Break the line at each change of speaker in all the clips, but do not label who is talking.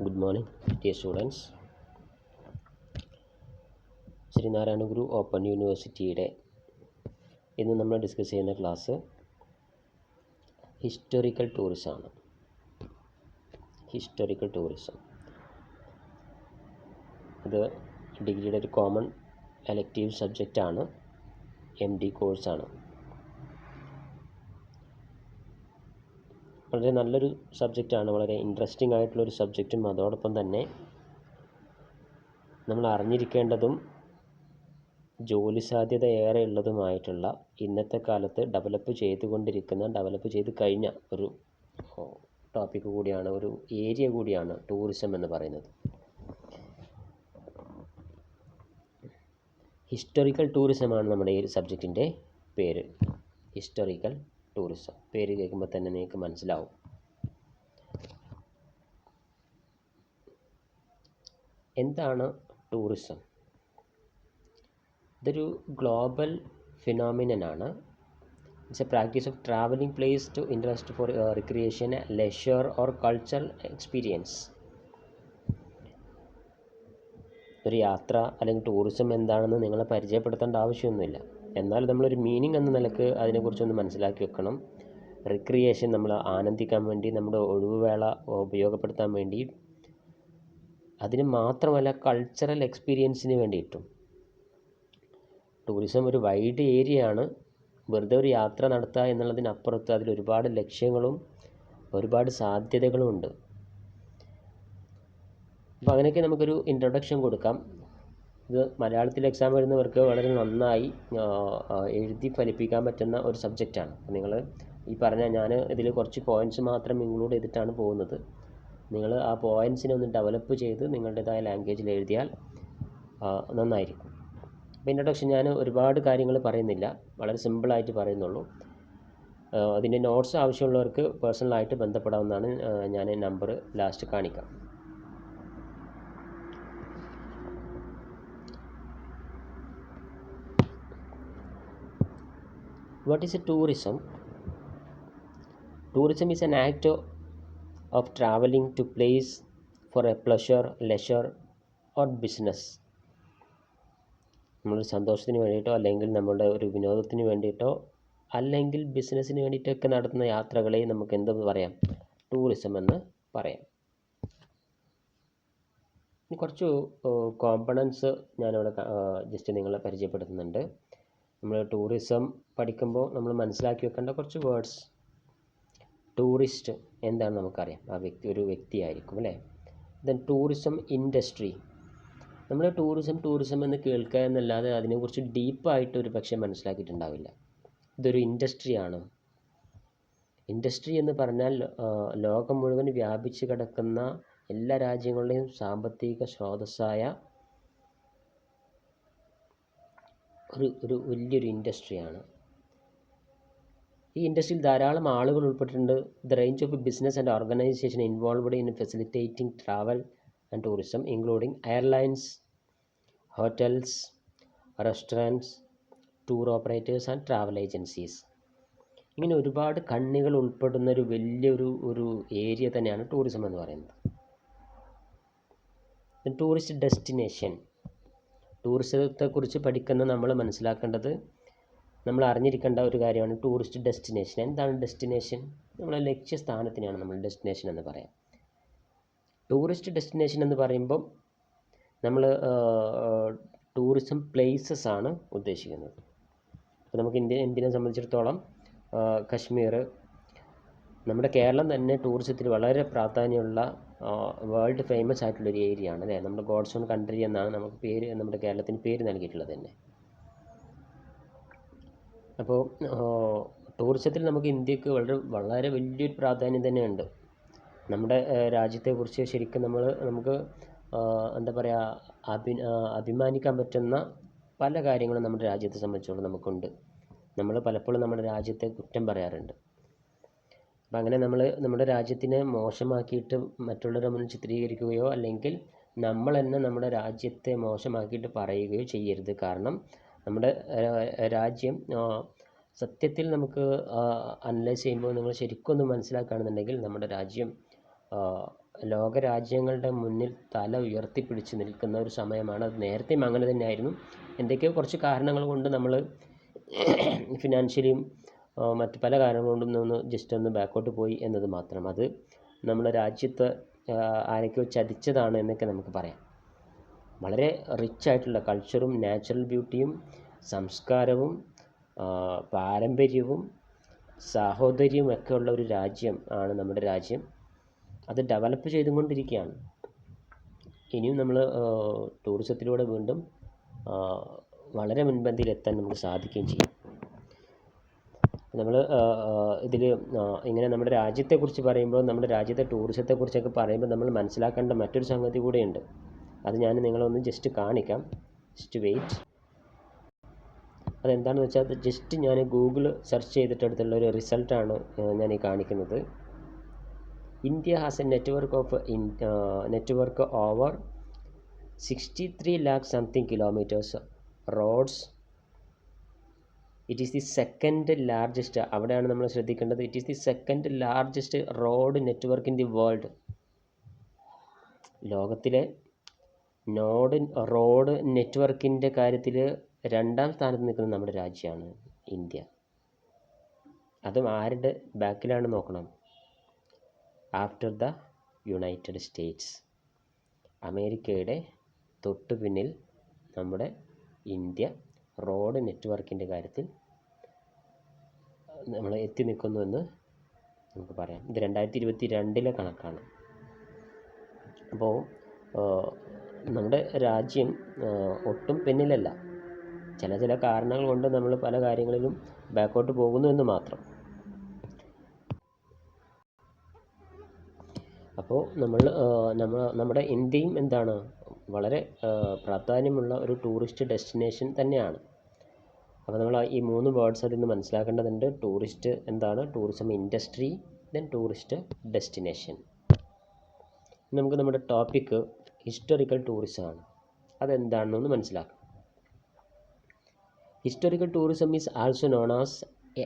Good morning, dear students. Sreenarayana Guru open യൂണിവേഴ്സിറ്റിയുടെ ഇന്ന് നമ്മൾ ഡിസ്കസ് ചെയ്യുന്ന ക്ലാസ് ഹിസ്റ്റോറിക്കൽ ടൂറിസമാണ്. ഹിസ്റ്റോറിക്കൽ ടൂറിസം ഇത് ഡിഗ്രിയുടെ ഒരു കോമൺ എലക്റ്റീവ് സബ്ജക്റ്റാണ്, MD കോഴ്സാണ്. വളരെ നല്ലൊരു സബ്ജക്റ്റാണ്, വളരെ ഇൻട്രസ്റ്റിംഗ് ആയിട്ടുള്ളൊരു സബ്ജക്റ്റും അതോടൊപ്പം തന്നെ നമ്മൾ അറിഞ്ഞിരിക്കേണ്ടതും ജോലി സാധ്യത ഏറെ ഉള്ളതുമായിട്ടുള്ള ഇന്നത്തെ കാലത്ത് ഡെവലപ്പ് ചെയ്ത് കഴിഞ്ഞ ഒരു ടോപ്പിക് കൂടിയാണ്, ഒരു ഏരിയ കൂടിയാണ് ടൂറിസം എന്ന് പറയുന്നത്. ഹിസ്റ്റോറിക്കൽ ടൂറിസമാണ് നമ്മുടെ ഈ സബ്ജക്റ്റിൻ്റെ പേര്. ഹിസ്റ്റോറിക്കൽ ടൂറിസം പേര് കേൾക്കുമ്പോൾ തന്നെ നിങ്ങൾക്ക് മനസ്സിലാവും. എന്താണ് ടൂറിസം? ഇതൊരു ഗ്ലോബൽ ഫിനോമിനനാണ്. It's a practice of travelling place to interest for recreation, leisure or cultural experience. ഒരു യാത്ര അല്ലെങ്കിൽ ടൂറിസം എന്താണെന്ന് നിങ്ങളെ പരിചയപ്പെടുത്തേണ്ട ആവശ്യമൊന്നുമില്ല. എന്നാൽ നമ്മളൊരു മീനിങ് എന്ന നിലക്ക് അതിനെക്കുറിച്ചൊന്ന് മനസ്സിലാക്കി വെക്കണം. റിക്രിയേഷൻ, നമ്മൾ ആനന്ദിക്കാൻ വേണ്ടി, നമ്മുടെ ഒഴിവുവേള ഉപയോഗപ്പെടുത്താൻ വേണ്ടി, അതിന് മാത്രമല്ല കൾച്ചറൽ എക്സ്പീരിയൻസിന് വേണ്ടിയിട്ടും. ടൂറിസം ഒരു വൈഡ് ഏരിയയാണ്. വെറുതെ ഒരു യാത്ര നടത്തുക എന്നുള്ളതിനപ്പുറത്ത് അതിലൊരുപാട് ലക്ഷ്യങ്ങളും ഒരുപാട് സാധ്യതകളും ഉണ്ട്. അപ്പോൾ അങ്ങനെയൊക്കെ നമുക്കൊരു ഇൻട്രൊഡക്ഷൻ കൊടുക്കാം. ഇത് മലയാളത്തിൽ എക്സാം എഴുതുന്നവർക്ക് വളരെ നന്നായി എഴുതി ഫലിപ്പിക്കാൻ പറ്റുന്ന ഒരു സബ്ജക്റ്റാണ്. നിങ്ങൾ ഈ പറഞ്ഞ ഞാൻ ഇതിൽ കുറച്ച് പോയിൻറ്റ്സ് മാത്രം ഇൻക്ലൂഡ് ചെയ്തിട്ടാണ് പോകുന്നത്. നിങ്ങൾ ആ പോയിൻറ്റ്സിനെ ഒന്ന് ഡെവലപ്പ് ചെയ്ത് നിങ്ങളുടേതായ ലാംഗ്വേജിൽ എഴുതിയാൽ നന്നായിരിക്കും. അപ്പോൾ ഇൻട്രൊഡക്ഷൻ ഞാൻ ഒരുപാട് കാര്യങ്ങൾ പറയുന്നില്ല, വളരെ സിമ്പിളായിട്ട് പറയുന്നുള്ളൂ. അതിൻ്റെ നോട്ട്സ് ആവശ്യമുള്ളവർക്ക് പേഴ്സണലായിട്ട് ബന്ധപ്പെടാവുന്നതാണ്. ഞാൻ നമ്പർ ലാസ്റ്റ് കാണിക്കാം. What is a tourism? Tourism is an act of traveling to place for a pleasure, leisure or business. നമ്മുടെ സന്തോഷത്തിന് വേണ്ടിയിട്ടോ അല്ലെങ്കിൽ നമ്മളുടെ ഒരു വിനോദത്തിന് വേണ്ടിയിട്ടോ അല്ലെങ്കിൽ ബിസിനസ്സിന് വേണ്ടിയിട്ടൊക്കെ നടത്തുന്ന യാത്രകളെ നമുക്ക് എന്തെന്ന് പറയാം? ടൂറിസം എന്ന് പറയാം. ഇനി കുറച്ച് കോമ്പണൻസ് ഞാനിവിടെ ജസ്റ്റ് നിങ്ങളെ പരിചയപ്പെടുത്തുന്നുണ്ട്. നമ്മൾ ടൂറിസം പഠിക്കുമ്പോൾ നമ്മൾ മനസ്സിലാക്കി വെക്കേണ്ട കുറച്ച് വേർഡ്സ്. ടൂറിസ്റ്റ് എന്താണ് നമുക്കറിയാം, ആ വ്യക്തി ഒരു വ്യക്തിയായിരിക്കും അല്ലേ. Then tourism industry. നമ്മൾ ടൂറിസം എന്ന് കേൾക്കുക എന്നല്ലാതെ അതിനെക്കുറിച്ച് ഡീപ്പായിട്ട് ഒരു പക്ഷേ മനസ്സിലാക്കിയിട്ടുണ്ടാവില്ല. ഇതൊരു ഇൻഡസ്ട്രിയാണ്. ഇൻഡസ്ട്രി എന്ന് പറഞ്ഞാൽ ലോകം മുഴുവൻ വ്യാപിച്ച് കിടക്കുന്ന എല്ലാ രാജ്യങ്ങളുടെയും സാമ്പത്തിക സ്രോതസ്സായ ഒരു വലിയൊരു ഇൻഡസ്ട്രിയാണ്. ഈ ഇൻഡസ്ട്രിയിൽ ധാരാളം ആളുകൾ ഉൾപ്പെട്ടിട്ടുണ്ട്. The range of business and organisation involved in facilitating travel and tourism including airlines, hotels, restaurants, tour operators and travel agencies. ഇങ്ങനെ ഒരുപാട് കണ്ണികൾ ഉൾപ്പെടുന്ന ഒരു വലിയൊരു ഏരിയ തന്നെയാണ് ടൂറിസം എന്ന് പറയുന്നത്. Tourist destination. ടൂറിസത്തെക്കുറിച്ച് പഠിക്കുന്ന നമ്മൾ മനസ്സിലാക്കേണ്ടത്, നമ്മൾ അറിഞ്ഞിരിക്കേണ്ട ഒരു കാര്യമാണ് ടൂറിസ്റ്റ് ഡെസ്റ്റിനേഷൻ. എന്താണ് ഡെസ്റ്റിനേഷൻ? നമ്മളെ ലക്ഷ്യസ്ഥാനത്തിനാണ് നമ്മൾ ഡെസ്റ്റിനേഷൻ എന്ന് പറയാം. ടൂറിസ്റ്റ് ഡെസ്റ്റിനേഷൻ എന്ന് പറയുമ്പം നമ്മൾ ടൂറിസം പ്ലേസസ് ആണ് ഉദ്ദേശിക്കുന്നത്. അപ്പോൾ നമുക്ക് ഇന്ത്യനെ സംബന്ധിച്ചിടത്തോളം കശ്മീർ, നമ്മുടെ കേരളം തന്നെ ടൂറിസത്തിൽ വളരെ പ്രാധാന്യമുള്ള വേൾഡ് ഫേമസ് ആയിട്ടുള്ളൊരു ഏരിയ ആണ് അല്ലേ. നമ്മുടെ ഗോഡ്സ് ഓൺ കൺട്രി എന്നാണ് നമുക്ക് പേര്, നമ്മുടെ കേരളത്തിന് പേര് നൽകിയിട്ടുള്ളത് തന്നെ. അപ്പോൾ ടൂറിസത്തിൽ നമുക്ക് ഇന്ത്യക്ക് വളരെ വലിയൊരു പ്രാധാന്യം തന്നെയുണ്ട്. നമ്മുടെ രാജ്യത്തെക്കുറിച്ച് ശരിക്കും നമുക്ക് എന്താ പറയുക, അഭിമാനിക്കാൻ പറ്റുന്ന പല കാര്യങ്ങളും നമ്മുടെ രാജ്യത്തെ സംബന്ധിച്ചോളം നമുക്കുണ്ട്. നമ്മൾ പലപ്പോഴും നമ്മുടെ രാജ്യത്തെ കുറ്റം പറയാറുണ്ട്. അപ്പം അങ്ങനെ നമ്മൾ നമ്മുടെ രാജ്യത്തിനെ മോശമാക്കിയിട്ട് മറ്റുള്ളവരുടെ മുന്നിൽ ചിത്രീകരിക്കുകയോ അല്ലെങ്കിൽ നമ്മൾ തന്നെ നമ്മുടെ രാജ്യത്തെ മോശമാക്കിയിട്ട് പറയുകയോ ചെയ്യരുത്. കാരണം നമ്മുടെ രാജ്യം സത്യത്തിൽ നമുക്ക് അനലൈസ് ചെയ്യുമ്പോൾ നിങ്ങൾ ശരിക്കും ഒന്ന് മനസ്സിലാക്കുകയാണെന്നുണ്ടെങ്കിൽ നമ്മുടെ രാജ്യം ലോകരാജ്യങ്ങളുടെ മുന്നിൽ തല ഉയർത്തിപ്പിടിച്ച് നിൽക്കുന്ന ഒരു സമയമാണ്. അത് നേരത്തെയും അങ്ങനെ തന്നെയായിരുന്നു. എന്തൊക്കെയോ കുറച്ച് കാരണങ്ങൾ കൊണ്ട് നമ്മൾ ഫിനാൻഷ്യലിയും മറ്റ് പല കാരണങ്ങൾ കൊണ്ടും ജസ്റ്റ് ഒന്ന് ബാക്കോട്ട് പോയി എന്നത് മാത്രം. അത് നമ്മുടെ രാജ്യത്ത് ആരൊക്കെയോ ചതിച്ചതാണ് എന്നൊക്കെ നമുക്ക് പറയാം. വളരെ റിച്ച് ആയിട്ടുള്ള കൾച്ചറും നാച്ചുറൽ ബ്യൂട്ടിയും സംസ്കാരവും പാരമ്പര്യവും സാഹോദര്യവും ഒക്കെ ഉള്ള ഒരു രാജ്യം ആണ് നമ്മുടെ രാജ്യം. അത് ഡെവലപ്പ് ചെയ്തുകൊണ്ടിരിക്കുകയാണ്. ഇനിയും നമ്മൾ ടൂറിസത്തിലൂടെ വീണ്ടും വളരെ മുൻപന്തിയിലെത്താൻ നമുക്ക് സാധിക്കുകയും ചെയ്യും. നമ്മൾ ഇതിൽ ഇങ്ങനെ നമ്മുടെ രാജ്യത്തെക്കുറിച്ച് പറയുമ്പോൾ, നമ്മുടെ രാജ്യത്തെ ടൂറിസത്തെക്കുറിച്ചൊക്കെ പറയുമ്പോൾ നമ്മൾ മനസ്സിലാക്കേണ്ട മറ്റൊരു സംഗതി കൂടെയുണ്ട്. അത് ഞാൻ നിങ്ങളൊന്ന് ജസ്റ്റ് കാണിക്കാം. Just wait. അതെന്താണെന്ന് വെച്ചാൽ, അത് ജസ്റ്റ് ഞാൻ ഗൂഗിൾ സെർച്ച് ചെയ്തിട്ടെടുത്തുള്ള ഒരു റിസൾട്ടാണ് ഞാൻ ഈ കാണിക്കുന്നത്. India has A network over 63 lakh something kilometers roads. It is the second largest, അവിടെയാണ് നമ്മൾ ശ്രദ്ധിക്കേണ്ടത്. It is the second largest road network in the world. ലോകത്തിലെ റോഡ് നെറ്റ്വർക്കിൻ്റെ കാര്യത്തിൽ 2ാം സ്ഥാനത്ത് നിൽക്കുന്നത് നമ്മുടെ രാജ്യമാണ് ഇന്ത്യ. അതും ആരുടെ ബാക്കിലാണ് നോക്കണം? After the United States. അമേരിക്കയുടെ തൊട്ടു പിന്നിൽ നമ്മുടെ ഇന്ത്യ റോഡ് നെറ്റ്വർക്കിൻ്റെ കാര്യത്തിൽ നമ്മൾ എത്തി നിൽക്കുന്നുവെന്ന് നമുക്ക് പറയാം. ഇത് 2022 കണക്കാണ്. അപ്പോൾ നമ്മുടെ രാജ്യം ഒട്ടും പിന്നിലല്ല. ചില കാരണങ്ങൾ കൊണ്ട് നമ്മൾ പല കാര്യങ്ങളിലും ബാക്കോട്ട് പോകുന്നു എന്ന് മാത്രം. അപ്പോൾ നമ്മുടെ ഇന്ത്യയും എന്താണ്, വളരെ പ്രാധാന്യമുള്ള ഒരു ടൂറിസ്റ്റ് ഡെസ്റ്റിനേഷൻ തന്നെയാണ്. അപ്പോൾ നമ്മൾ ഈ 3 വേർഡ്സ് അതിൽ നിന്ന് മനസ്സിലാക്കേണ്ടതുണ്ട്. ടൂറിസ്റ്റ് എന്താണ്, tourism industry, then tourist destination. നമുക്ക് നമ്മുടെ ടോപ്പിക്ക് ഹിസ്റ്റോറിക്കൽ ടൂറിസമാണ്. അതെന്താണെന്നൊന്ന് മനസ്സിലാക്കാം. Historical tourism is also known as A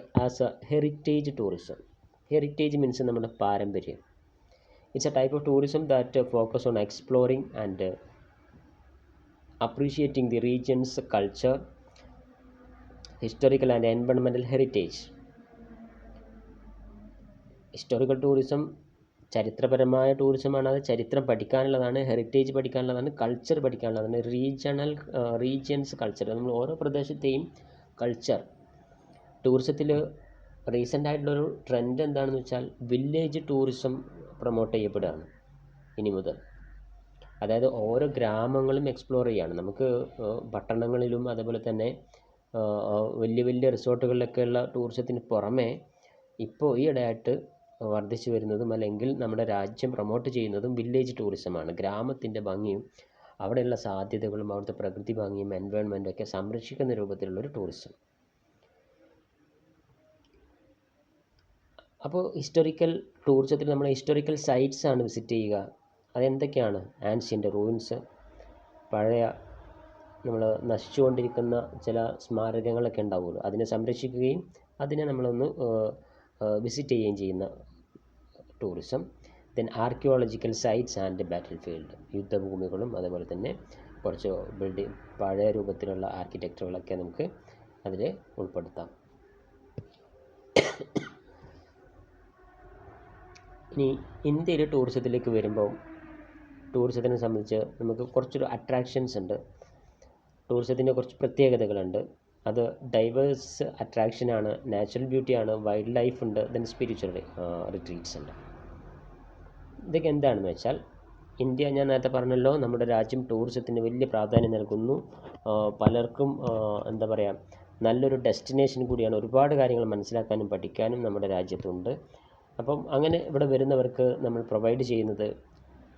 heritage tourism. Heritage means നമ്മുടെ പാരമ്പര്യം. It's a type of tourism that focus on exploring and appreciating the region's culture, historical and environmental heritage. Historical tourism ചരിത്രപരമായ ടൂറിസമാണ്. അത് ചരിത്രം പഠിക്കാനുള്ളതാണ്, heritage പഠിക്കാനുള്ളതാണ്, culture പഠിക്കാനുള്ളതാണ്. Regions culture, നമ്മൾ ഓരോ പ്രദേശത്തെയും culture. ടൂറിസത്തിൽ recent ആയിട്ടുള്ളൊരു trend എന്താണെന്ന് വെച്ചാൽ, വില്ലേജ് ടൂറിസം പ്രൊമോട്ട് ചെയ്യപ്പെടുകയാണ് ഇനി മുതൽ. അതായത് ഓരോ ഗ്രാമങ്ങളും എക്സ്പ്ലോർ ചെയ്യുകയാണ്. നമുക്ക് പട്ടണങ്ങളിലും അതുപോലെ തന്നെ വലിയ റിസോർട്ടുകളിലൊക്കെയുള്ള ടൂറിസത്തിന് പുറമെ ഇപ്പോൾ ഈ ഇടയായിട്ട് വർദ്ധിച്ചു വരുന്നതും അല്ലെങ്കിൽ നമ്മുടെ രാജ്യം പ്രൊമോട്ട് ചെയ്യുന്നതും വില്ലേജ് ടൂറിസമാണ്. ഗ്രാമത്തിൻ്റെ ഭംഗിയും അവിടെയുള്ള സാധ്യതകളും അവിടുത്തെ പ്രകൃതി ഭംഗിയും എൻവയോൺമെൻറ്റും ഒക്കെ സംരക്ഷിക്കുന്ന രൂപത്തിലുള്ളൊരു ടൂറിസം. അപ്പോൾ ഹിസ്റ്റോറിക്കൽ ടൂറിസത്തിൽ നമ്മൾ ഹിസ്റ്റോറിക്കൽ സൈറ്റ്സ് ആണ് വിസിറ്റ് ചെയ്യുക. അതെന്തൊക്കെയാണ്? ആൻഷ്യൻ്റ് റൂയിൻസ്, പഴയ നമ്മൾ നശിച്ചുകൊണ്ടിരിക്കുന്ന ചില സ്മാരകങ്ങളൊക്കെ ഉണ്ടാവുമല്ലോ, അതിനെ സംരക്ഷിക്കുകയും അതിനെ നമ്മളൊന്ന് വിസിറ്റ് ചെയ്യുകയും ചെയ്യുന്ന tourism. Then archaeological sites and battle field, യുദ്ധഭൂമികളും അതുപോലെ തന്നെ കുറച്ച് പഴയ രൂപത്തിലുള്ള ആർക്കിടെക്ചറുകളൊക്കെ നമുക്ക് അതിൽ ഉൾപ്പെടുത്താം. ഇനി ഇന്ത്യയിൽ ടൂറിസത്തിലേക്ക് വരുമ്പോൾ, ടൂറിസത്തിനെ സംബന്ധിച്ച് നമുക്ക് കുറച്ചൊരു അട്രാക്ഷൻസ് ഉണ്ട്. ടൂറിസത്തിൻ്റെ കുറച്ച് പ്രത്യേകതകളുണ്ട്. അത് ഡൈവേഴ്സ് അട്രാക്ഷനാണ്, നാച്ചുറൽ ബ്യൂട്ടിയാണ്, വൈൽഡ് ലൈഫ് ഉണ്ട്, ദെൻ സ്പിരിച്വൽ റിട്രീറ്റ്സ് ഉണ്ട്. ഇതൊക്കെ എന്താണെന്ന് വെച്ചാൽ, ഇന്ത്യ, ഞാൻ നേരത്തെ പറഞ്ഞല്ലോ, നമ്മുടെ രാജ്യം ടൂറിസത്തിന് വലിയ പ്രാധാന്യം നൽകുന്നു. പലർക്കും എന്താ പറയുക, നല്ലൊരു ഡെസ്റ്റിനേഷൻ കൂടിയാണ്. ഒരുപാട് കാര്യങ്ങൾ മനസ്സിലാക്കാനും പഠിക്കാനും നമ്മുടെ രാജ്യത്തുണ്ട്. അപ്പം അങ്ങനെ ഇവിടെ വരുന്നവർക്ക് നമ്മൾ പ്രൊവൈഡ് ചെയ്യുന്നത്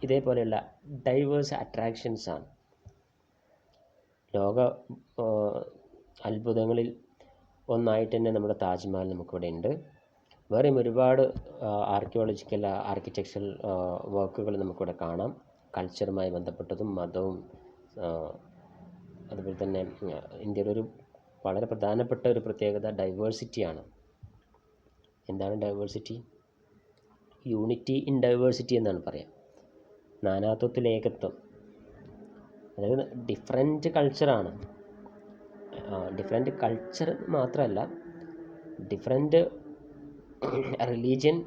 ഇതേപോലെയുള്ള ഡൈവേഴ്സ് അട്രാക്ഷൻസാണ്. ലോക അത്ഭുതങ്ങളിൽ ഒന്നായിട്ട് തന്നെ നമ്മുടെ താജ്മഹൽ നമുക്കിവിടെ ഉണ്ട്. വേറെയും ഒരുപാട് ആർക്കിയോളജിക്കൽ ആർക്കിടെക്ചറൽ വർക്കുകൾ നമുക്കിവിടെ കാണാം. കൾച്ചറുമായി ബന്ധപ്പെട്ടതും മതവും. അതുപോലെ തന്നെ ഇന്ത്യയുടെ ഒരു വളരെ പ്രധാനപ്പെട്ട ഒരു പ്രത്യേകത ഡൈവേഴ്സിറ്റിയാണ്. എന്താണ് ഡൈവേഴ്സിറ്റി? യൂണിറ്റി ഇൻ ഡൈവേഴ്സിറ്റി എന്നാണ് പറയാം. നാനാത്വത്തിൽ ഏകത്വം, അതായത് ഡിഫറെൻറ്റ് കൾച്ചറാണ്. ഡിഫറെൻറ്റ് കൾച്ചർ മാത്രമല്ല, different religion,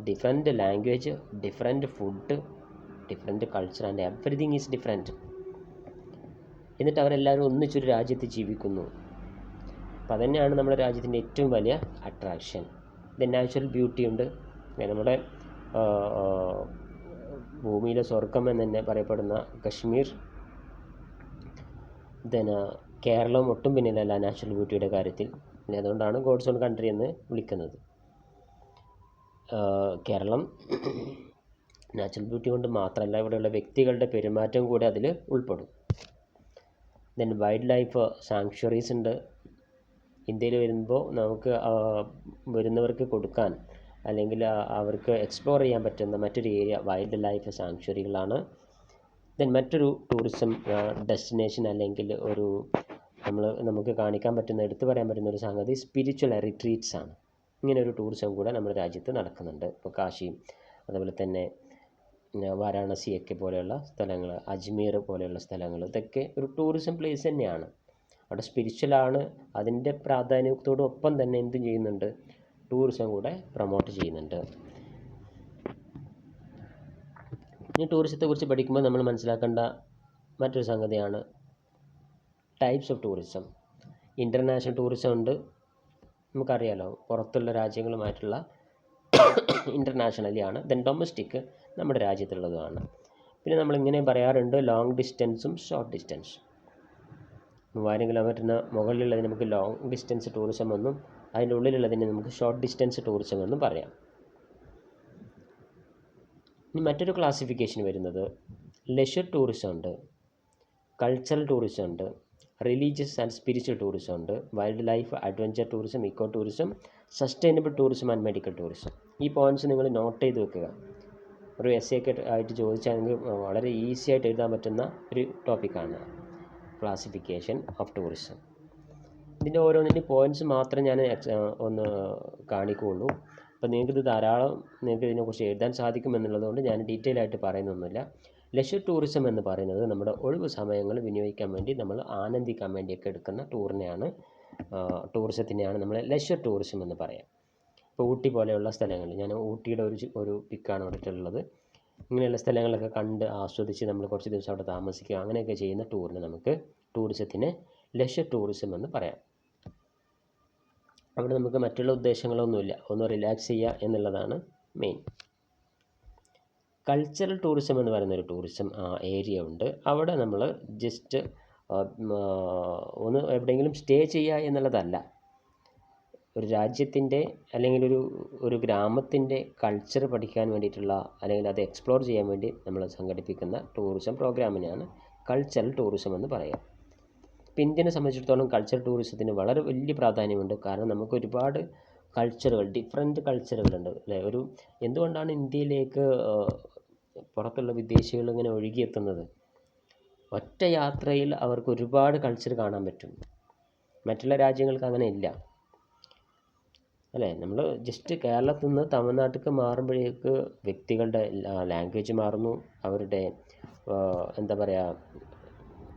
different language, different food, different culture and everything is different. എന്നിട്ട് അവരെല്ലാവരും ഒന്നിച്ചൊരു രാജ്യത്ത് ജീവിക്കുന്നു. അപ്പോൾ അതുതന്നെയാണ് നമ്മുടെ രാജ്യത്തിൻ്റെ ഏറ്റവും വലിയ അട്രാക്ഷൻ. ഇത് നാച്ചുറൽ ബ്യൂട്ടി ഉണ്ട്. നമ്മുടെ ഭൂമിയിലെ സ്വർഗം എന്ന് തന്നെ പറയപ്പെടുന്ന കശ്മീർ, കേരളം ഒട്ടും പിന്നിലല്ല നാച്ചുറൽ ബ്യൂട്ടിയുടെ കാര്യത്തിൽ. പിന്നെ അതുകൊണ്ടാണ് ഗോഡ്സ് ഓൺ കൺട്രി എന്ന് വിളിക്കുന്നത്. കേരളം നാച്ചുറൽ ബ്യൂട്ടി കൊണ്ട് മാത്രമല്ല, ഇവിടെയുള്ള വ്യക്തികളുടെ പെരുമാറ്റം കൂടെ അതിൽ ഉൾപ്പെടും. വൈൽഡ് ലൈഫ് സാങ്ച്വറീസ് ഉണ്ട്. ഇന്ത്യയിൽ വരുമ്പോൾ നമുക്ക് വരുന്നവർക്ക് കൊടുക്കാൻ അല്ലെങ്കിൽ അവർക്ക് എക്സ്പ്ലോർ ചെയ്യാൻ പറ്റുന്ന മറ്റൊരു ഏരിയ വൈൽഡ് ലൈഫ് സാങ്ച്വറികളാണ്. മറ്റൊരു ടൂറിസം ഡെസ്റ്റിനേഷൻ അല്ലെങ്കിൽ നമുക്ക് കാണിക്കാൻ പറ്റുന്ന, എടുത്തു പറയാൻ പറ്റുന്ന ഒരു സംഗതി സ്പിരിച്വൽ റിട്രീറ്റ്സ് ആണ്. ഇങ്ങനെ ഒരു ടൂറിസം കൂടെ നമ്മുടെ രാജ്യത്ത് നടക്കുന്നുണ്ട്. ഇപ്പോൾ കാശി, അതുപോലെ തന്നെ വാരാണസിയൊക്കെ പോലെയുള്ള സ്ഥലങ്ങൾ, അജ്മീർ പോലെയുള്ള സ്ഥലങ്ങൾ, ഇതൊക്കെ ഒരു ടൂറിസം പ്ലേസ് തന്നെയാണ്. അവിടെ സ്പിരിച്വലാണ്. അതിൻ്റെ പ്രാധാന്യത്തോടൊപ്പം തന്നെ എന്തും ചെയ്യുന്നുണ്ട്, ടൂറിസം കൂടെ പ്രൊമോട്ട് ചെയ്യുന്നുണ്ട്. ഇനി ടൂറിസത്തെക്കുറിച്ച് പഠിക്കുമ്പോൾ നമ്മൾ മനസ്സിലാക്കേണ്ട മറ്റൊരു സംഗതിയാണ് types of tourism. International tourism ഉണ്ട്, നമുക്കറിയാലോ, പുറത്തുള്ള രാജ്യങ്ങളുമായിട്ടുള്ള ഇൻ്റർനാഷണലി ആണ്. ഡൊമസ്റ്റിക് നമ്മുടെ രാജ്യത്തുള്ളതുമാണ്. പിന്നെ നമ്മളിങ്ങനെ പറയാറുണ്ട്, ലോങ് ഡിസ്റ്റൻസും ഷോർട്ട് ഡിസ്റ്റൻസും. 3000 കിലോമീറ്ററിന് മുകളിലുള്ളതിന് നമുക്ക് ലോങ് ഡിസ്റ്റൻസ് ടൂറിസം എന്നും അതിൻ്റെ ഉള്ളിലുള്ളതിന് നമുക്ക് ഷോർട്ട് ഡിസ്റ്റൻസ് ടൂറിസം എന്നും പറയാം. ഇനി മറ്റൊരു ക്ലാസിഫിക്കേഷൻ വരുന്നത് ലെഷർ ടൂറിസം ഉണ്ട്, കൾച്ചറൽ ടൂറിസം ഉണ്ട്, റിലീജിയസ് ആൻഡ് സ്പിരിച്വൽ ടൂറിസം ഉണ്ട്, wild life adventure tourism, eco tourism, sustainable tourism and medical tourism. ഈ പോയിൻറ്റ്സ് നിങ്ങൾ നോട്ട് ചെയ്ത് വെക്കുക. ഒരു എസ്സേ ഒക്കെ ആയിട്ട് ചോദിച്ചാൽ നിങ്ങൾക്ക് വളരെ ഈസി ആയിട്ട് എഴുതാൻ പറ്റുന്ന ഒരു ടോപ്പിക്കാണ് ക്ലാസിഫിക്കേഷൻ ഓഫ് ടൂറിസം. ഇതിൻ്റെ ഓരോന്നിൻ്റെ പോയിൻറ്റ്സ് മാത്രം ഞാൻ ഒന്ന് കാണിക്കുകയുള്ളൂ. അപ്പോൾ നിങ്ങൾക്ക് ഇതിനെക്കുറിച്ച് എഴുതാൻ സാധിക്കുമെന്നുള്ളതുകൊണ്ട് ഞാൻ ഡീറ്റെയിൽ ആയിട്ട് പറയുന്നൊന്നുമില്ല. ലെഷർ ടൂറിസം എന്ന് പറയുന്നത് നമ്മുടെ ഒഴിവ് സമയങ്ങൾ വിനിയോഗിക്കാൻ വേണ്ടി, നമ്മൾ ആനന്ദിക്കാൻ വേണ്ടിയൊക്കെ എടുക്കുന്ന ടൂറിസത്തിനെയാണ് നമ്മൾ ലെഷർ ടൂറിസം എന്ന് പറയാം. ഇപ്പോൾ ഊട്ടി പോലെയുള്ള സ്ഥലങ്ങൾ, ഞാൻ ഊട്ടിയുടെ ഒരു പിക്കാണ് എടുത്തിട്ടുള്ളത്. ഇങ്ങനെയുള്ള സ്ഥലങ്ങളൊക്കെ കണ്ട് ആസ്വദിച്ച് നമ്മൾ കുറച്ച് ദിവസം അവിടെ താമസിക്കുക, അങ്ങനെയൊക്കെ ചെയ്യുന്ന ടൂറിന് നമുക്ക് ടൂറിസത്തിന് ലെഷർ ടൂറിസം എന്ന് പറയാം. അവിടെ നമുക്ക് മറ്റുള്ള ഉദ്ദേശങ്ങളൊന്നുമില്ല, ഒന്ന് റിലാക്സ് ചെയ്യുക എന്നുള്ളതാണ് മെയിൻ. കൾച്ചറൽ ടൂറിസം എന്ന് പറയുന്നൊരു ടൂറിസം ഏരിയ ഉണ്ട്. അവിടെ നമ്മൾ ജസ്റ്റ് ഒന്ന് എവിടെയെങ്കിലും സ്റ്റേ ചെയ്യുക എന്നുള്ളതല്ല, ഒരു രാജ്യത്തിൻ്റെ അല്ലെങ്കിൽ ഒരു ഗ്രാമത്തിൻ്റെ കൾച്ചർ പഠിക്കാൻ വേണ്ടിയിട്ടുള്ള, അല്ലെങ്കിൽ അത് എക്സ്പ്ലോർ ചെയ്യാൻ വേണ്ടി നമ്മൾ സംഘടിപ്പിക്കുന്ന ടൂറിസം പ്രോഗ്രാമിനെയാണ് കൾച്ചറൽ ടൂറിസം എന്ന് പറയുക. ഇപ്പോൾ ഇന്ത്യനെ സംബന്ധിച്ചിടത്തോളം കൾച്ചറൽ ടൂറിസത്തിന് വളരെ വലിയ പ്രാധാന്യമുണ്ട്. കാരണം നമുക്ക് ഒരുപാട് കൾച്ചറുകൾ, ഡിഫറെൻറ്റ് കൾച്ചറുകളുണ്ട് അല്ലേ. എന്തുകൊണ്ടാണ് ഇന്ത്യയിലേക്ക് പുറത്തുള്ള വിദേശികൾ ഇങ്ങനെ ഒഴുകിയെത്തുന്നത്? ഒറ്റ യാത്രയിൽ അവർക്ക് ഒരുപാട് കൾച്ചർ കാണാൻ പറ്റും. മറ്റുള്ള രാജ്യങ്ങൾക്ക് അങ്ങനെ ഇല്ല അല്ലേ. നമ്മൾ ജസ്റ്റ് കേരളത്തിൽ നിന്ന് തമിഴ്നാട്ടിലേക്ക് മാറുമ്പോഴേക്ക് വ്യക്തികളുടെ ലാംഗ്വേജ് മാറുന്നു, അവരുടെ എന്താ പറയുക,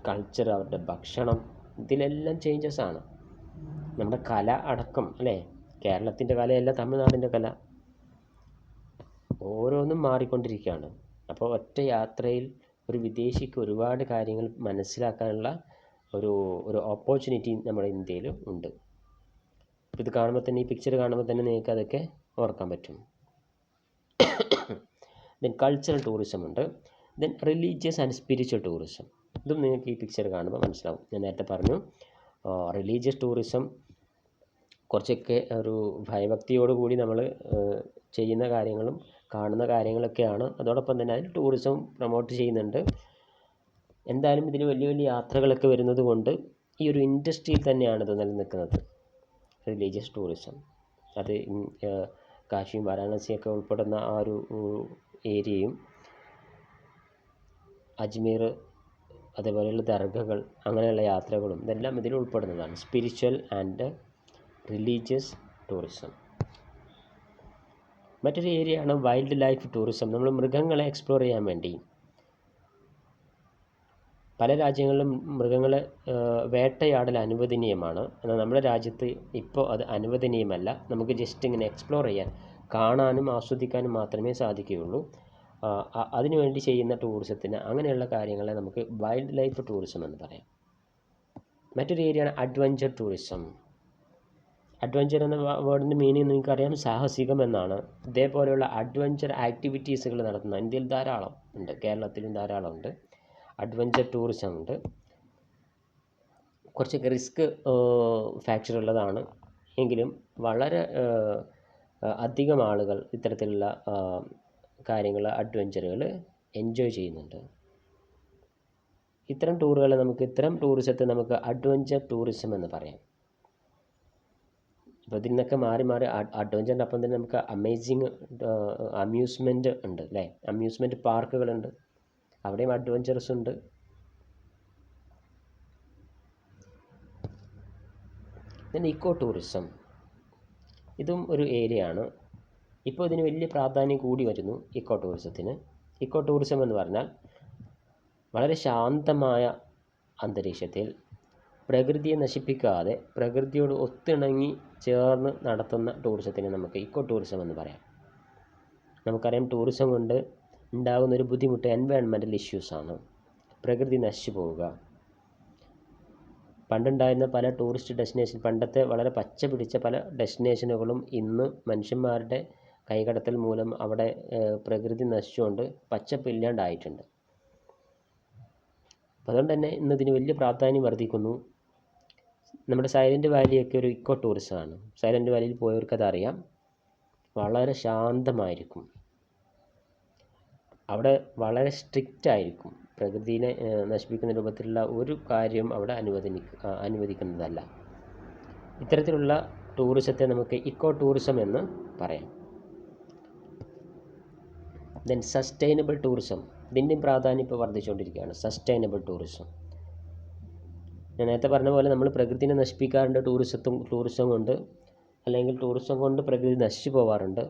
കൾച്ചർ, അവരുടെ ഭക്ഷണം, ഇതിലെല്ലാം ചേഞ്ചസ് ആണ്. നമ്മുടെ കല അടക്കം അല്ലേ, കേരളത്തിൻ്റെ കലയല്ല തമിഴ്നാടിൻ്റെ കല, ഓരോന്നും മാറിക്കൊണ്ടിരിക്കുകയാണ്. അപ്പോൾ ഒറ്റ യാത്രയിൽ ഒരു വിദേശിക്ക് ഒരുപാട് കാര്യങ്ങൾ മനസ്സിലാക്കാനുള്ള ഒരു ഓപ്പർച്യൂണിറ്റി നമ്മുടെ ഇന്ത്യയിൽ ഉണ്ട്. ഇത് കാണുമ്പോൾ തന്നെ, ഈ പിക്ചർ കാണുമ്പോൾ തന്നെ നിങ്ങൾക്ക് അതൊക്കെ ഓർക്കാൻ പറ്റും. കൾച്ചറൽ ടൂറിസം ഉണ്ട്. റിലീജിയസ് ആൻഡ് സ്പിരിച്വൽ ടൂറിസം, ഇതും നിങ്ങൾക്ക് ഈ പിക്ചർ കാണുമ്പോൾ മനസ്സിലാവും. ഞാൻ നേരത്തെ പറഞ്ഞു, റിലീജിയസ് ടൂറിസം കുറച്ചൊക്കെ ഒരു ഭയഭക്തിയോടുകൂടി നമ്മൾ ചെയ്യുന്ന കാര്യങ്ങളും കാണുന്ന കാര്യങ്ങളൊക്കെയാണ്. അതോടൊപ്പം തന്നെ അതിൽ ടൂറിസം പ്രൊമോട്ട് ചെയ്യുന്നുണ്ട്. എന്തായാലും ഇതിന് വലിയ വലിയ യാത്രകളൊക്കെ വരുന്നത് കൊണ്ട് ഈ ഒരു ഇൻഡസ്ട്രിയിൽ തന്നെയാണ് ഇത് നിലനിൽക്കുന്നത്, റിലീജിയസ് ടൂറിസം. അത് കാശിയും വാരാണസിയൊക്കെ ഉൾപ്പെടുന്ന ആ ഒരു ഏരിയയും, അജ്മീർ, അതേപോലെയുള്ള ദർഗകൾ, അങ്ങനെയുള്ള യാത്രകളും ഇതെല്ലാം ഇതിൽ ഉൾപ്പെടുന്നതാണ്. Spiritual and religious tourism. മറ്റൊരു ഏരിയയാണ് വൈൽഡ് ലൈഫ് ടൂറിസം. നമ്മൾ മൃഗങ്ങളെ എക്സ്പ്ലോർ ചെയ്യാൻ വേണ്ടി പല രാജ്യങ്ങളിലും മൃഗങ്ങളെ വേട്ടയാടൽ അനുവദനീയമാണ്. എന്നാൽ നമ്മുടെ രാജ്യത്ത് ഇപ്പോൾ അത് അനുവദനീയമല്ല. നമുക്ക് ജസ്റ്റ് ഇങ്ങനെ എക്സ്പ്ലോർ ചെയ്യാൻ, കാണാനും ആസ്വദിക്കാനും മാത്രമേ സാധിക്കുകയുള്ളൂ. അതിനുവേണ്ടി ചെയ്യുന്ന ടൂറിസത്തിന്, അങ്ങനെയുള്ള കാര്യങ്ങളെ നമുക്ക് വൈൽഡ് ലൈഫ് ടൂറിസം എന്ന് പറയാം. മറ്റൊരു ഏരിയയാണ് അഡ്വഞ്ചർ ടൂറിസം. അഡ്വഞ്ചർ എന്ന വേർഡിൻ്റെ മീനിങ് നിങ്ങൾക്കറിയാം, സാഹസികം എന്നാണ്. ഇതേപോലെയുള്ള അഡ്വഞ്ചർ ആക്ടിവിറ്റീസുകൾ നടത്തുന്ന ഇന്ത്യയിൽ ധാരാളം ഉണ്ട്, കേരളത്തിലും ധാരാളം ഉണ്ട്. അഡ്വഞ്ചർ ടൂറിസം ഉണ്ട്. കുറച്ചൊക്കെ റിസ്ക് ഫാക്ടർ ഉള്ളതാണ്, എങ്കിലും വളരെ അധികം ആളുകൾ ഇത്തരത്തിലുള്ള കാര്യങ്ങൾ, അഡ്വഞ്ചറുകൾ എൻജോയ് ചെയ്യുന്നുണ്ട്. ഇത്തരം ടൂറിസത്തെ നമുക്ക് അഡ്വഞ്ചർ ടൂറിസം എന്ന് പറയാം. അപ്പോൾ ഇതിൽ നിന്നൊക്കെ മാറി അഡ്വഞ്ചറിൻ്റെ അപ്പം തന്നെ നമുക്ക് അമ്യൂസ്മെൻറ്റ് ഉണ്ട് അല്ലേ? അമ്യൂസ്മെൻറ്റ് പാർക്കുകളുണ്ട്, അവിടെയും അഡ്വഞ്ചറസ് ഉണ്ട്. പിന്നെ ഇക്കോ ടൂറിസം, ഇതും ഒരു ഏരിയ ആണ്. ഇപ്പോൾ ഇതിന് വലിയ പ്രാധാന്യം കൂടി വരുന്നു ഇക്കോ ടൂറിസത്തിന്. ഇക്കോ ടൂറിസം എന്ന് പറഞ്ഞാൽ വളരെ ശാന്തമായ അന്തരീക്ഷത്തിൽ പ്രകൃതിയെ നശിപ്പിക്കാതെ പ്രകൃതിയോട് ഒത്തിണങ്ങി ചേർന്ന് നടത്തുന്ന ടൂറിസത്തിന് നമുക്ക് ഇക്കോ ടൂറിസം എന്ന് പറയാം. നമുക്കറിയാം, ടൂറിസം കൊണ്ട് ഉണ്ടാകുന്നൊരു ബുദ്ധിമുട്ട് എൻവയോൺമെൻറ്റൽ ഇഷ്യൂസാണ്. പ്രകൃതി നശിച്ചു പോവുക. പണ്ടുണ്ടായിരുന്ന പല ടൂറിസ്റ്റ് ഡെസ്റ്റിനേഷൻ, പണ്ടത്തെ വളരെ പച്ച പിടിച്ച പല ഡെസ്റ്റിനേഷനുകളും ഇന്ന് മനുഷ്യന്മാരുടെ കൈകടത്തൽ മൂലം അവിടെ പ്രകൃതി നശിച്ചുകൊണ്ട് പച്ചപ്പില്ലാണ്ടായിട്ടുണ്ട്. അതുകൊണ്ട് തന്നെ ഇന്നതിന് വലിയ പ്രാധാന്യം വർദ്ധിക്കുന്നു. നമ്മുടെ സൈലൻറ്റ് വാലിയൊക്കെ ഒരു ഇക്കോ ടൂറിസമാണ്. സൈലൻറ്റ് വാലിയിൽ പോയവർക്കതറിയാം. വളരെ ശാന്തമായിരിക്കും, അവിടെ വളരെ സ്ട്രിക്റ്റ് ആയിരിക്കും. പ്രകൃതിയെ നശിപ്പിക്കുന്ന രൂപത്തിലുള്ള ഒരു കാര്യം അവിടെ അനുവദിക്കുന്നതല്ല. ഇത്തരത്തിലുള്ള ടൂറിസത്തെ നമുക്ക് ഇക്കോ ടൂറിസം എന്ന് പറയാം. ദെൻ സസ്റ്റൈനബിൾ ടൂറിസം, ഇതിൻ്റെയും പ്രാധാന്യം ഇപ്പോൾ വർദ്ധിച്ചുകൊണ്ടിരിക്കുകയാണ്. സസ്റ്റൈനബിൾ ടൂറിസം, ഞാൻ നേരത്തെ പറഞ്ഞ പോലെ നമ്മൾ പ്രകൃതിനെ നശിപ്പിക്കാറുണ്ട് ടൂറിസം കൊണ്ട്, അല്ലെങ്കിൽ ടൂറിസം കൊണ്ട് പ്രകൃതി നശിച്ചു പോവാറുണ്ട്.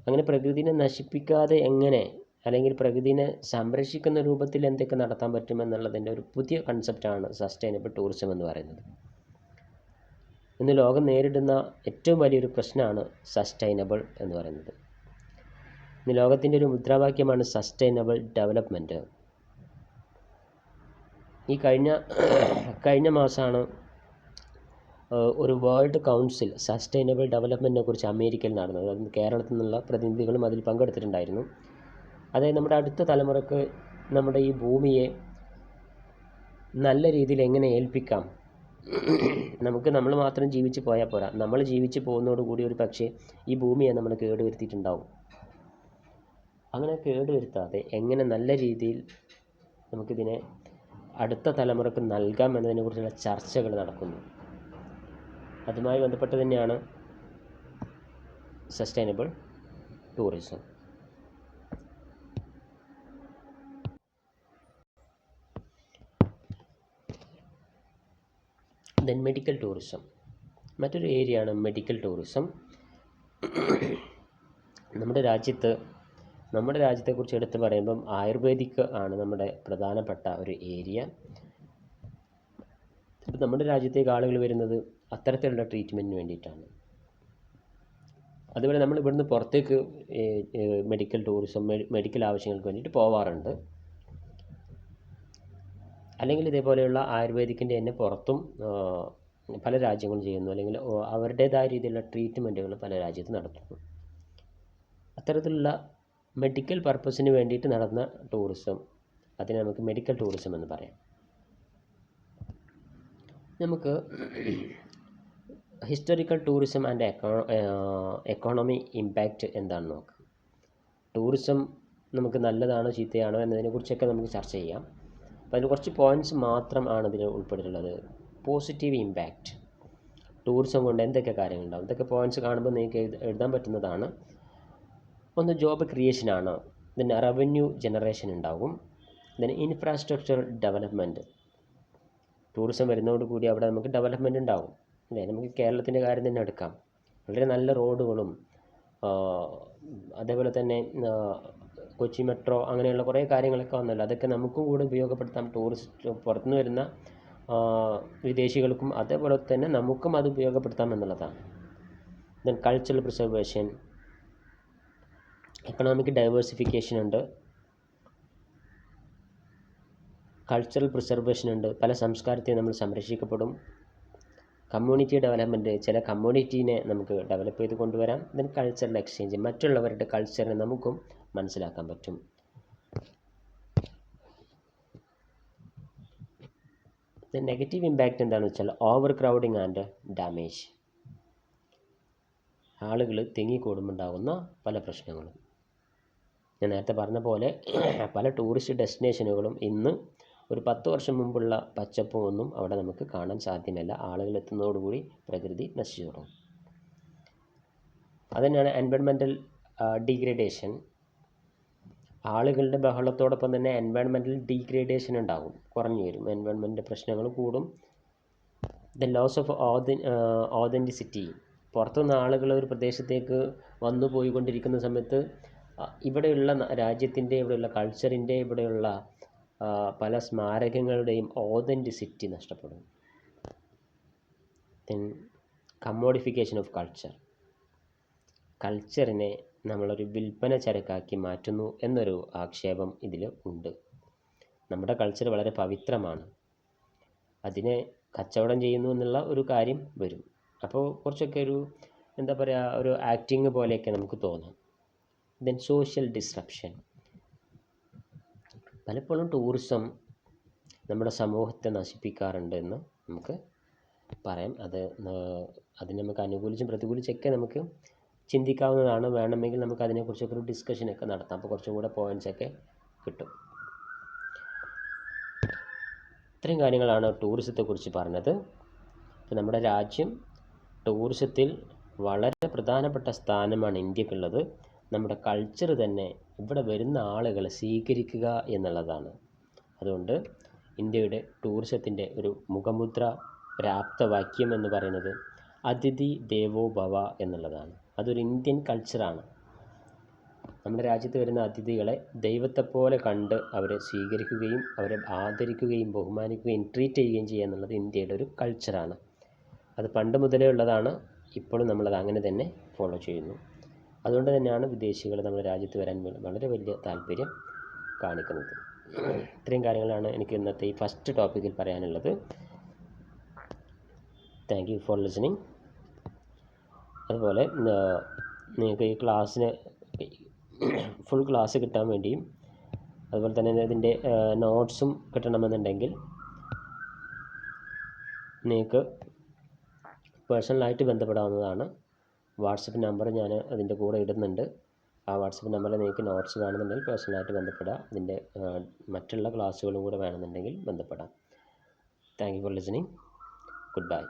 അങ്ങനെ പ്രകൃതിനെ നശിപ്പിക്കാതെ എങ്ങനെ, അല്ലെങ്കിൽ പ്രകൃതിനെ സംരക്ഷിക്കുന്ന രൂപത്തിൽ എന്തൊക്കെ നടത്താൻ പറ്റുമെന്നുള്ളതിൻ്റെ ഒരു പുതിയ കൺസെപ്റ്റാണ് സസ്റ്റൈനബിൾ ടൂറിസം എന്ന് പറയുന്നത്. ഇന്ന് ലോകം നേരിടുന്ന ഏറ്റവും വലിയൊരു പ്രശ്നമാണ് സസ്റ്റൈനബിൾ എന്ന് പറയുന്നത്. ഇന്ന് ലോകത്തിൻ്റെ ഒരു മുദ്രാവാക്യമാണ് സസ്റ്റൈനബിൾ ഡെവലപ്മെൻറ്റ്. ഈ കഴിഞ്ഞ മാസമാണ് ഒരു വേൾഡ് കൗൺസിൽ സസ്റ്റൈനബിൾ ഡെവലപ്മെൻറ്റിനെ കുറിച്ച് അമേരിക്കയിൽ നടന്നത്. അതിന് കേരളത്തിൽ നിന്നുള്ള പ്രതിനിധികളും അതിൽ പങ്കെടുത്തിട്ടുണ്ടായിരുന്നു. അതായത് നമ്മുടെ അടുത്ത തലമുറക്ക് നമ്മുടെ ഈ ഭൂമിയെ നല്ല രീതിയിൽ എങ്ങനെ ഏൽപ്പിക്കാം. നമ്മൾ മാത്രം ജീവിച്ച് പോയാൽ പോരാ, നമ്മൾ ജീവിച്ച് പോകുന്നതോടുകൂടി ഒരു പക്ഷേ ഈ ഭൂമിയെ നമ്മൾ കേടുവരുത്തിയിട്ടുണ്ടാവും. അങ്ങനെ കേടുവരുത്താതെ എങ്ങനെ നല്ല രീതിയിൽ നമുക്കിതിനെ അടുത്ത തലമുറക്ക് നൽകാം എന്നതിനെക്കുറിച്ചുള്ള ചർച്ചകൾ നടക്കുന്നു. അതുമായി ബന്ധപ്പെട്ട് തന്നെയാണ് sustainable tourism. Then medical tourism, മറ്റൊരു ഏരിയയാണ് മെഡിക്കൽ ടൂറിസം. നമ്മുടെ രാജ്യത്തെക്കുറിച്ച് എടുത്ത് പറയുമ്പം ആയുർവേദിക് ആണ് നമ്മുടെ പ്രധാനപ്പെട്ട ഒരു ഏരിയ. ഇപ്പം നമ്മുടെ രാജ്യത്തേക്ക് ആളുകൾ വരുന്നത് അത്തരത്തിലുള്ള ട്രീറ്റ്മെൻറ്റിന് വേണ്ടിയിട്ടാണ്. അതുപോലെ നമ്മൾ ഇവിടുന്ന് പുറത്തേക്ക് മെഡിക്കൽ ടൂറിസം, മെഡിക്കൽ ആവശ്യങ്ങൾക്ക് വേണ്ടിയിട്ട് പോവാറുണ്ട്. അല്ലെങ്കിൽ ഇതേപോലെയുള്ള ആയുർവേദിക്കിൻ്റെ തന്നെ പുറത്തും പല രാജ്യങ്ങളും ചെയ്യുന്നു, അല്ലെങ്കിൽ അവരുടേതായ രീതിയിലുള്ള ട്രീറ്റ്മെൻറ്റുകൾ പല രാജ്യത്തും നടത്തുന്നു. അത്തരത്തിലുള്ള മെഡിക്കൽ പർപ്പസിന് വേണ്ടിയിട്ട് നടന്ന ടൂറിസം, അതിനെ നമുക്ക് മെഡിക്കൽ ടൂറിസം എന്ന് പറയാം. നമുക്ക് historical tourism and economy impact എന്താണെന്ന് നോക്കാം. ടൂറിസം നമുക്ക് നല്ലതാണോ ചീത്തയാണോ എന്നതിനെക്കുറിച്ചൊക്കെ നമുക്ക് ചർച്ച ചെയ്യാം. അപ്പോൾ അതിൽ കുറച്ച് പോയിൻറ്റ്സ് മാത്രമാണ് ഇതിൽ ഉൾപ്പെട്ടിട്ടുള്ളത്. പോസിറ്റീവ് ഇമ്പാക്റ്റ്, ടൂറിസം കൊണ്ട് എന്തൊക്കെ കാര്യങ്ങളുണ്ടാകും, ഇതൊക്കെ പോയിൻറ്റ്സ് കാണുമ്പോൾ നിങ്ങൾക്ക് എഴുതാൻ പറ്റുന്നതാണ്. ഒന്ന്, ജോബ് ക്രിയേഷനാണ്. പിന്നെ റവന്യൂ ജനറേഷൻ ഉണ്ടാകും. പിന്നെ ഇൻഫ്രാസ്ട്രക്ചർ ഡെവലപ്മെൻറ്റ്, ടൂറിസം വരുന്നതോടുകൂടി അവിടെ നമുക്ക് ഡെവലപ്മെൻറ്റ് ഉണ്ടാകും അല്ലേ. നമുക്ക് കേരളത്തിൻ്റെ കാര്യം തന്നെ എടുക്കാം. വളരെ നല്ല റോഡുകളും അതേപോലെ തന്നെ കൊച്ചി മെട്രോ അങ്ങനെയുള്ള കുറേ കാര്യങ്ങളൊക്കെ വന്നല്ലോ. അതൊക്കെ നമുക്കും കൂടെ ഉപയോഗപ്പെടുത്താം. ടൂറിസ്റ്റ് പുറത്തുനിന്ന് വരുന്ന വിദേശികൾക്കും അതേപോലെ തന്നെ നമുക്കും അത് ഉപയോഗപ്പെടുത്താം എന്നുള്ളതാണ്. Then cultural preservation, economic diversification ഉണ്ട്, കൾച്ചറൽ പ്രിസർവേഷൻ ഉണ്ട്. പല സംസ്കാരത്തെ നമ്മൾ സംരക്ഷിക്കപ്പെടും. കമ്മ്യൂണിറ്റി ഡെവലപ്മെൻറ്റ്, ചില കമ്മ്യൂണിറ്റീനെ നമുക്ക് ഡെവലപ്പ് ചെയ്ത് കൊണ്ടുവരാം. ദെൻ കൾച്ചറൽ എക്സ്ചേഞ്ച്, മറ്റുള്ളവരുടെ കൾച്ചറിനെ നമുക്കും മനസ്സിലാക്കാൻ പറ്റും. നെഗറ്റീവ് ഇമ്പാക്റ്റ് എന്താണെന്ന് വെച്ചാൽ ഓവർ ക്രൗഡിങ് ആൻഡ് ഡാമേജ്. ആളുകൾ തിങ്ങിക്കൂടുമ്പോണ്ടാകുന്ന പല പ്രശ്നങ്ങളും. ഞാൻ നേരത്തെ പറഞ്ഞ പോലെ പല ടൂറിസ്റ്റ് ഡെസ്റ്റിനേഷനുകളും ഇന്ന് ഒരു 10 വർഷം മുമ്പുള്ള പച്ചപ്പും ഒന്നും അവിടെ നമുക്ക് കാണാൻ സാധ്യമല്ല. ആളുകൾ എത്തുന്നതോടുകൂടി പ്രകൃതി നശിച്ചു തുടങ്ങും. അതുതന്നെയാണ് എൻവയൺമെൻറ്റൽ ഡീഗ്രേഡേഷൻ. ആളുകളുടെ ബഹളത്തോടൊപ്പം തന്നെ എൻവയൺമെൻറ്റൽ ഡീഗ്രേഡേഷൻ ഉണ്ടാകും, കുറഞ്ഞു വരും, എൻവയൺമെൻറ്റ് പ്രശ്നങ്ങൾ കൂടും. The loss of authenticity. പുറത്തുനിന്ന് ആളുകൾ ഒരു പ്രദേശത്തേക്ക് വന്നു പോയിക്കൊണ്ടിരിക്കുന്ന സമയത്ത് ഇവിടെയുള്ള രാജ്യത്തിൻ്റെ, ഇവിടെയുള്ള കൾച്ചറിൻ്റെ, ഇവിടെയുള്ള പല സ്മാരകങ്ങളുടെയും ഓതൻറ്റിസിറ്റി നഷ്ടപ്പെടും. Then commodification of culture. കൾച്ചറിനെ നമ്മളൊരു വിൽപ്പന ചരക്കാക്കി മാറ്റുന്നു എന്നൊരു ആക്ഷേപം ഇതിൽ ഉണ്ട്. നമ്മുടെ കൾച്ചർ വളരെ പവിത്രമാണ്, അതിനെ കച്ചവടം ചെയ്യുന്നു എന്നുള്ള ഒരു കാര്യം വരും. അപ്പോൾ കുറച്ചൊക്കെ ഒരു എന്താ പറയുക, ഒരു ആക്ടിങ് പോലെയൊക്കെ നമുക്ക് തോന്നാം. Then social disruption. പലപ്പോഴും ടൂറിസം നമ്മുടെ സമൂഹത്തെ നശിപ്പിക്കാറുണ്ട് എന്ന് നമുക്ക് പറയാം. അതിന് നമുക്ക് അനുകൂലിച്ചും പ്രതികൂലിച്ചൊക്കെ നമുക്ക് ചിന്തിക്കാവുന്നതാണ്. വേണമെങ്കിൽ നമുക്ക് അതിനെക്കുറിച്ചൊക്കെ ഒരു ഡിസ്കഷനൊക്കെ നടത്താം. അപ്പോൾ കുറച്ചും കൂടെ പോയിൻറ്റ്സൊക്കെ കിട്ടും. ഇത്രയും കാര്യങ്ങളാണ് ടൂറിസത്തെക്കുറിച്ച് പറഞ്ഞത്. അപ്പോൾ നമ്മുടെ രാജ്യം ടൂറിസത്തിൽ വളരെ പ്രധാനപ്പെട്ട സ്ഥാനമാണ് ഇന്ത്യക്കുള്ളത്. നമ്മുടെ കൾച്ചർ തന്നെ ഇവിടെ വരുന്ന ആളുകളെ സ്വീകരിക്കുക എന്നുള്ളതാണ്. അതുകൊണ്ട് ഇന്ത്യയുടെ ടൂറിസത്തിൻ്റെ ഒരു മുഖമുദ്ര, ഒരാപ്തവാക്യം എന്ന് പറയുന്നത് അതിഥി ദേവോ ഭവ എന്നുള്ളതാണ്. അതൊരു ഇന്ത്യൻ കൾച്ചറാണ്. നമ്മുടെ രാജ്യത്ത് വരുന്ന അതിഥികളെ ദൈവത്തെപ്പോലെ കണ്ട് അവരെ സ്വീകരിക്കുകയും അവരെ ആദരിക്കുകയും ബഹുമാനിക്കുകയും ട്രീറ്റ് ചെയ്യുകയും ചെയ്യുക എന്നുള്ളത് ഇന്ത്യയുടെ ഒരു കൾച്ചറാണ്. അത് പണ്ട് മുതലേ ഉള്ളതാണ്. ഇപ്പോഴും നമ്മളത് അങ്ങനെ തന്നെ ഫോളോ ചെയ്യുന്നു. അതുകൊണ്ട് തന്നെയാണ് വിദേശികൾ നമ്മുടെ രാജ്യത്ത് വരാൻ വളരെ വലിയ താല്പര്യം കാണിക്കുന്നത്. ഇത്രയും കാര്യങ്ങളാണ് എനിക്ക് ഇന്നത്തെ ഈ ഫസ്റ്റ് ടോപ്പിക്കിൽ പറയാനുള്ളത്. Thank you for listening. അതുപോലെ നിങ്ങൾക്ക് ഈ ക്ലാസ്സിന് ഫുൾ ക്ലാസ് കിട്ടാൻ വേണ്ടിയും അതുപോലെ തന്നെ ഇതിൻ്റെ നോട്ട്സും കിട്ടണമെന്നുണ്ടെങ്കിൽ നിങ്ങൾക്ക് പേഴ്സണലായിട്ട് ബന്ധപ്പെടാവുന്നതാണ്. വാട്സപ്പ് നമ്പർ ഞാൻ അതിൻ്റെ കൂടെ ഇടുന്നുണ്ട്. ആ വാട്സപ്പ് നമ്പറിൽ നിങ്ങൾക്ക് നോട്ട്സ് വേണമെന്നുണ്ടെങ്കിൽ പേഴ്സണലായിട്ട് ബന്ധപ്പെടാം. ഇതിൻ്റെ മറ്റുള്ള ക്ലാസ്സുകളും കൂടെ വേണമെന്നുണ്ടെങ്കിൽ ബന്ധപ്പെടാം. Thank you for listening. Good bye.